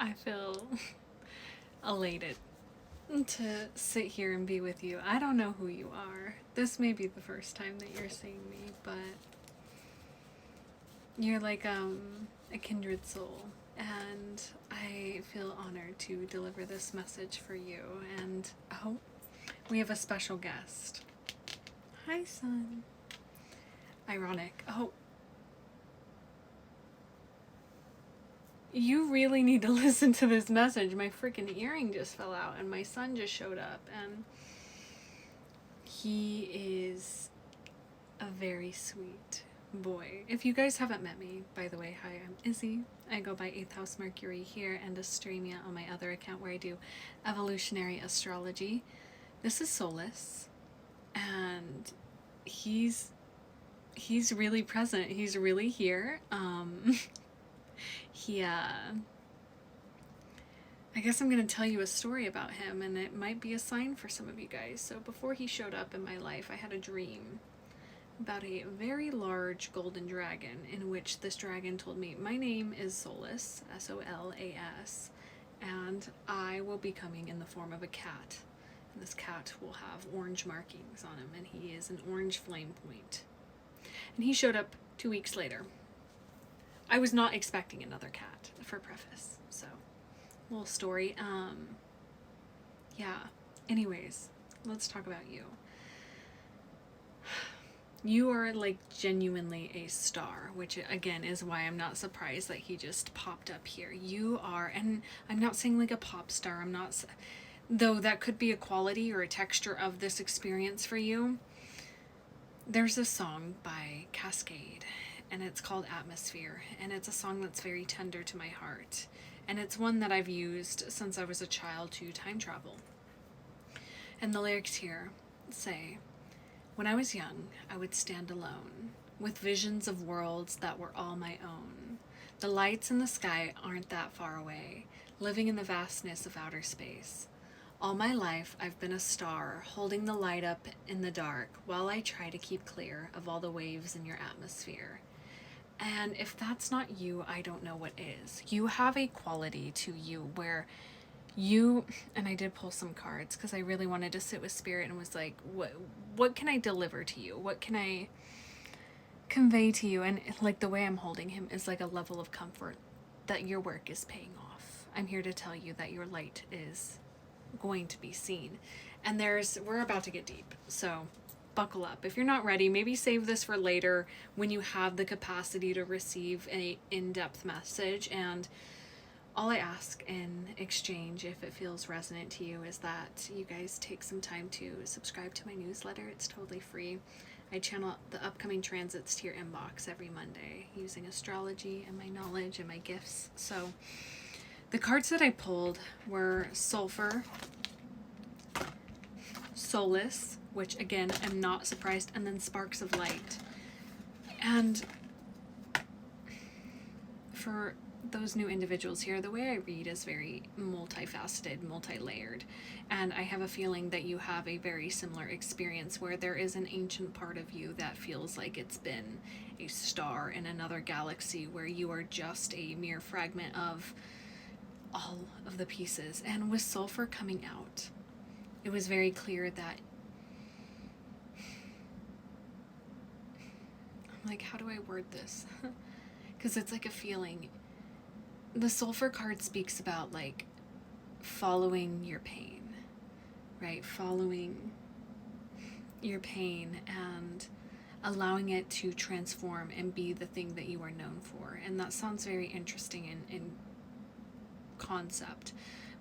I feel elated to sit here and be with you. I don't know who you are. This may be the first time that you're seeing me, but you're like a kindred soul, and I feel honored to deliver this message for you. And oh, we have a special guest. Hi, son. Ironic. Oh, you really need to listen to this message. My freaking earring just fell out, and my son just showed up, and he is a very sweet boy. If you guys haven't met me, by the way, hi, I'm Izzy. I go by 8th House Mercury here and Astremia on my other account where I do evolutionary astrology. This is Solus, and he's really present. He's really here. I guess I'm going to tell you a story about him, and it might be a sign for some of you guys. So before he showed up in my life, I had a dream about a very large golden dragon, in which this dragon told me, my name is Solus, S-O-L-A-S, and I will be coming in the form of a cat. And this cat will have orange markings on him, and he is an orange flame point. And he showed up 2 weeks later. I was not expecting another cat, for preface, so little story. Yeah, anyways, let's talk about you. You are like genuinely a star, which again is why I'm not surprised that he just popped up here. You are, and I'm not saying like a pop star, I'm not, though that could be a quality or a texture of this experience for you. There's a song by Cascade, and it's called Atmosphere, and it's a song that's very tender to my heart, and it's one that I've used since I was a child to time travel. And the lyrics here say, when I was young, I would stand alone, with visions of worlds that were all my own. The lights in the sky aren't that far away, living in the vastness of outer space. All my life, I've been a star, holding the light up in the dark, while I try to keep clear of all the waves in your atmosphere. And if that's not you, I don't know what is. You have a quality to you where you, and I did pull some cards because I really wanted to sit with spirit and was like, what can I deliver to you? What can I convey to you? And like the way I'm holding him is like a level of comfort that your work is paying off. I'm here to tell you that your light is going to be seen. And we're about to get deep, so buckle up. If you're not ready, maybe save this for later when you have the capacity to receive an in-depth message. And all I ask in exchange, if it feels resonant to you, is that you guys take some time to subscribe to my newsletter. It's totally free. I channel the upcoming transits to your inbox every Monday using astrology and my knowledge and my gifts. So the cards that I pulled were Sulfur, Solus, which again, I'm not surprised, and then Sparks of Light. And for those new individuals here, the way I read is very multifaceted, multi-layered, and I have a feeling that you have a very similar experience where there is an ancient part of you that feels like it's been a star in another galaxy where you are just a mere fragment of all of the pieces. And with Sulfur coming out, it was very clear that I'm like, how do I word this? Because it's like a feeling. The Sulfur card speaks about like following your pain, right? Following your pain and allowing it to transform and be the thing that you are known for. And that sounds very interesting in concept,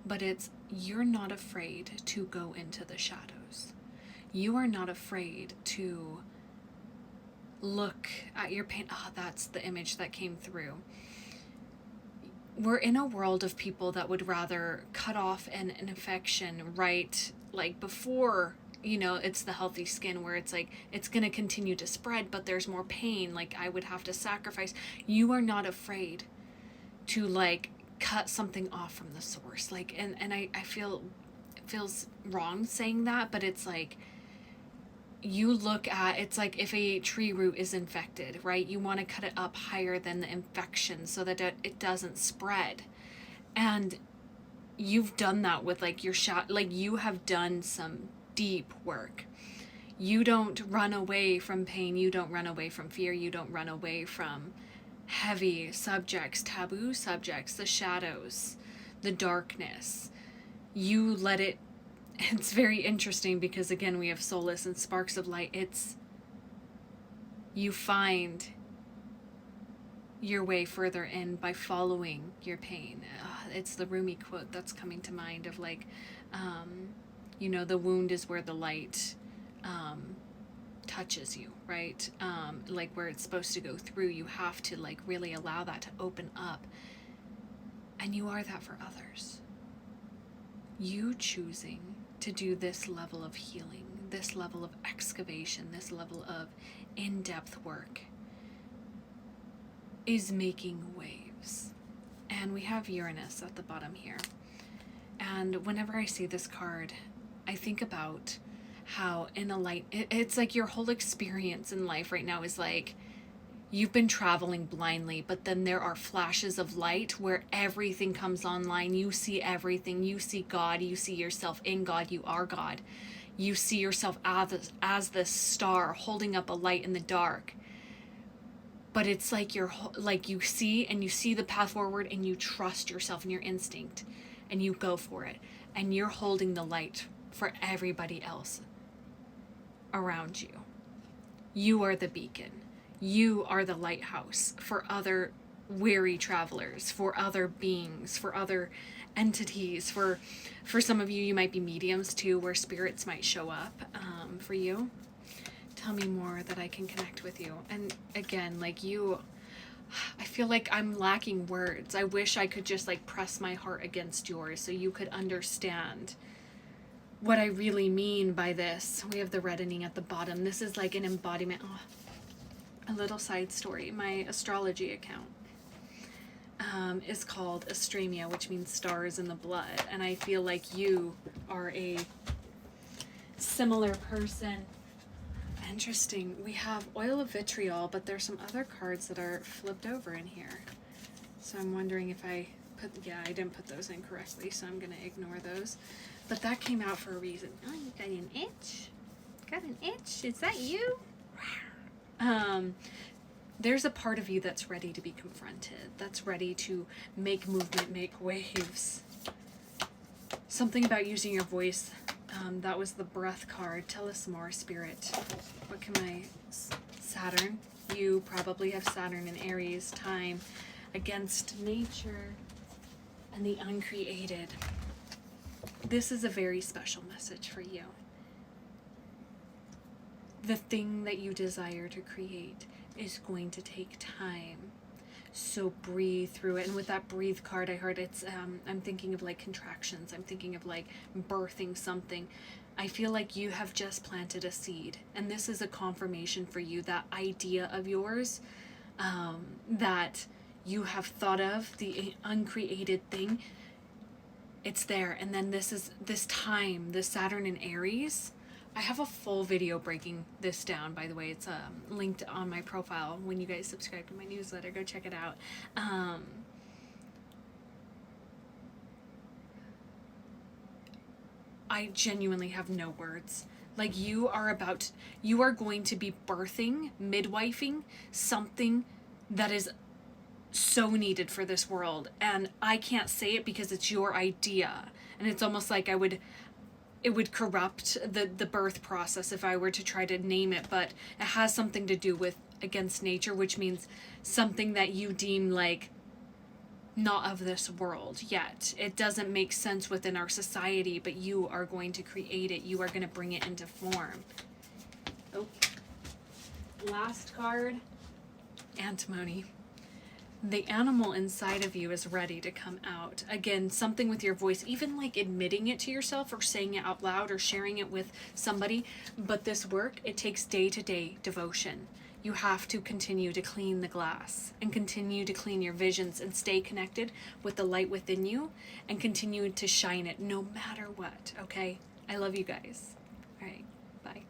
but it's, you're not afraid to go into the shadows. You are not afraid to look at your pain. Oh, that's the image that came through. We're in a world of people that would rather cut off an infection right like before, you know, it's the healthy skin, where it's like it's going to continue to spread, but there's more pain, like I would have to sacrifice. You are not afraid to like cut something off from the source, like, and I feel it feels wrong saying that, but it's like, you look at, it's like if a tree root is infected, right? You want to cut it up higher than the infection so that it doesn't spread. And you've done that with like your shot, like you have done some deep work. You don't run away from pain, you don't run away from fear, you don't run away from heavy subjects, taboo subjects, the shadows, the darkness. You let it. It's very interesting because again we have solace and sparks of light. It's, you find your way further in by following your pain. It's the Rumi quote that's coming to mind of like, you know, the wound is where the light touches you, right? Like where it's supposed to go through. You have to like really allow that to open up. And you are that for others. You choosing to do this level of healing, this level of excavation, this level of in-depth work is making waves. And we have Uranus at the bottom here. And whenever I see this card, I think about how in a light, it's like your whole experience in life right now is like, you've been traveling blindly, but then there are flashes of light where everything comes online. You see everything. You see God. You see yourself in God. You are God. You see yourself as this star holding up a light in the dark. But it's like you see and you see the path forward and you trust yourself and your instinct and you go for it. And you're holding the light for everybody else around you. You are the beacon. You are the lighthouse for other weary travelers, for other beings, for other entities. For some of you, you might be mediums too, where spirits might show up for you. Tell me more that I can connect with you. And again, like you, I feel like I'm lacking words. I wish I could just like press my heart against yours so you could understand what I really mean by this. We have the reddening at the bottom. This is like an embodiment. Oh, a little side story. My astrology account is called Astremia, which means stars in the blood. And I feel like you are a similar person. Interesting. We have oil of vitriol, but there's some other cards that are flipped over in here. So I'm wondering if I I didn't put those in correctly, so I'm going to ignore those. But that came out for a reason. Oh, you got an itch? Got an itch? Is that you? There's a part of you that's ready to be confronted, that's ready to make movement, make waves. Something about using your voice. That was the breath card. Tell us more, Spirit. What can Saturn? You probably have Saturn in Aries, time against nature and the uncreated. This is a very special message for you. The thing that you desire to create is going to take time. So breathe through it. And with that breathe card, I heard it's, I'm thinking of like contractions. I'm thinking of like birthing something. I feel like you have just planted a seed. And this is a confirmation for you, that idea of yours, that you have thought of, the uncreated thing. It's there. And then this time, the Saturn in Aries, I have a full video breaking this down, by the way. It's linked on my profile. When you guys subscribe to my newsletter, go check it out. I genuinely have no words. Like you are going to be birthing, midwifing something that is so needed for this world. And I can't say it because it's your idea. And it's almost like it would corrupt the birth process if I were to try to name it, but it has something to do with against nature, which means something that you deem like not of this world yet. It doesn't make sense within our society, but you are going to create it. You are going to bring it into form. Oh, last card, antimony. The animal inside of you is ready to come out. Again, something with your voice, even like admitting it to yourself or saying it out loud or sharing it with somebody. But this work, it takes day-to-day devotion. You have to continue to clean the glass and continue to clean your visions and stay connected with the light within you and continue to shine it no matter what, okay? I love you guys. All right, bye.